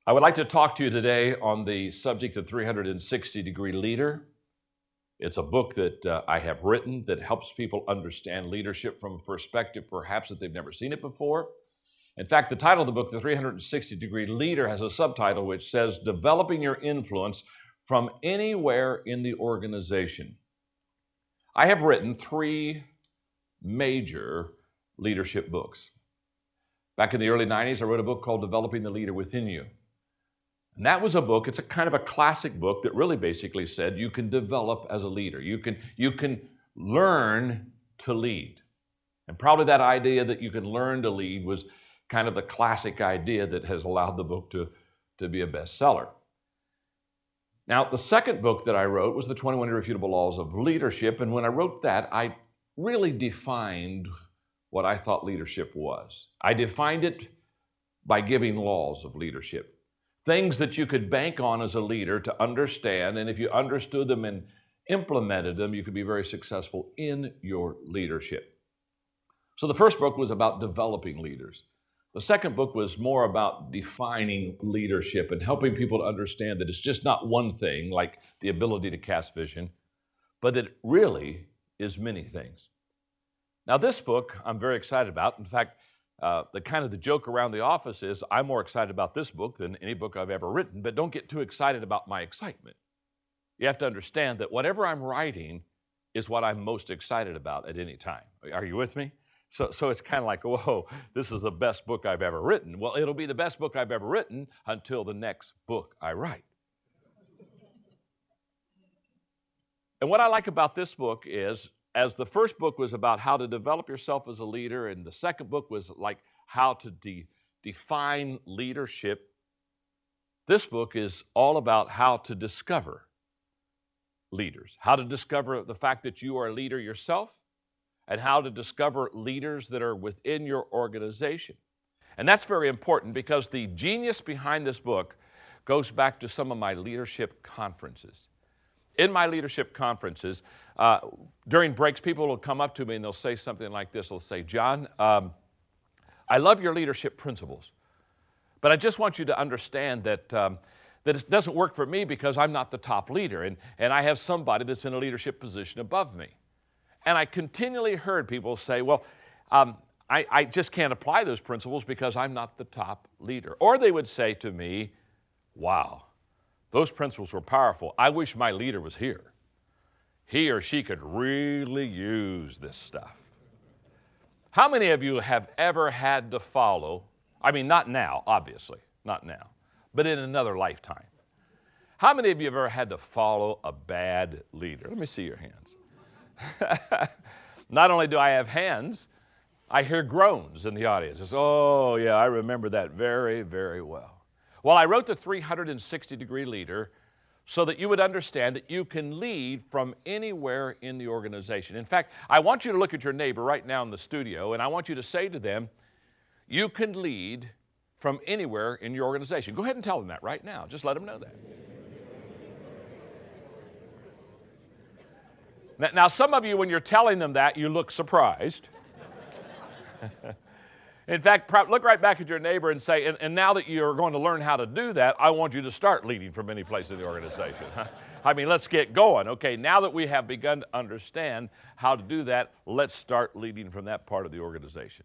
I would like to talk to you today on the subject of 360 Degree Leader. It's a book that I have written that helps people understand leadership from a perspective perhaps that they've never seen it before. In fact, the title of the book, The 360 Degree Leader, has a subtitle which says, Developing Your Influence from Anywhere in the Organization. I have written 3 major leadership books. Back in the early 90s, I wrote a book called Developing the Leader Within You. And that was a book, it's a kind of a classic book that really basically said you can develop as a leader. You can learn to lead. And probably that idea that you can learn to lead was kind of the classic idea that has allowed the book to be a bestseller. Now, the second book that I wrote was The 21 Irrefutable Laws of Leadership. And when I wrote that, I really defined what I thought leadership was. I defined it by giving laws of leadership. Things that you could bank on as a leader to understand, and if you understood them and implemented them, you could be very successful in your leadership. So the first book was about developing leaders. The second book was more about defining leadership and helping people to understand that it's just not one thing, like the ability to cast vision, but it really is many things. Now, this book I'm very excited about. In fact, the joke around the office is I'm more excited about this book than any book I've ever written, but don't get too excited about my excitement. You have to understand that whatever I'm writing is what I'm most excited about at any time. Are you with me? So it's kind of like, whoa, this is the best book I've ever written. Well, it'll be the best book I've ever written until the next book I write. And what I like about this book is, as the first book was about how to develop yourself as a leader, and the second book was like how to define leadership, this book is all about how to discover leaders, how to discover the fact that you are a leader yourself, and how to discover leaders that are within your organization. And that's very important because the genius behind this book goes back to some of my leadership conferences. In my leadership conferences, during breaks, people will come up to me and they'll say something like this. They'll say, John, I love your leadership principles, but I just want you to understand that it doesn't work for me because I'm not the top leader, and I have somebody that's in a leadership position above me. And I continually heard people say, well, I just can't apply those principles because I'm not the top leader. Or they would say to me, wow, those principles were powerful. I wish my leader was here. He or she could really use this stuff. How many of you have ever had to follow, not now, obviously, not now, but in another lifetime? How many of you have ever had to follow a bad leader? Let me see your hands. Not only do I have hands, I hear groans in the audience. It's, oh, yeah, I remember that very, very well. Well, I wrote the 360 Degree Leader so that you would understand that you can lead from anywhere in the organization. In fact, I want you to look at your neighbor right now in the studio, and I want you to say to them, you can lead from anywhere in your organization. Go ahead and tell them that right now. Just let them know that. Now, some of you, when you're telling them that, you look surprised. In fact, look right back at your neighbor and say, and now that you're going to learn how to do that, I want you to start leading from any place in the organization. Let's get going. Okay, now that we have begun to understand how to do that, let's start leading from that part of the organization.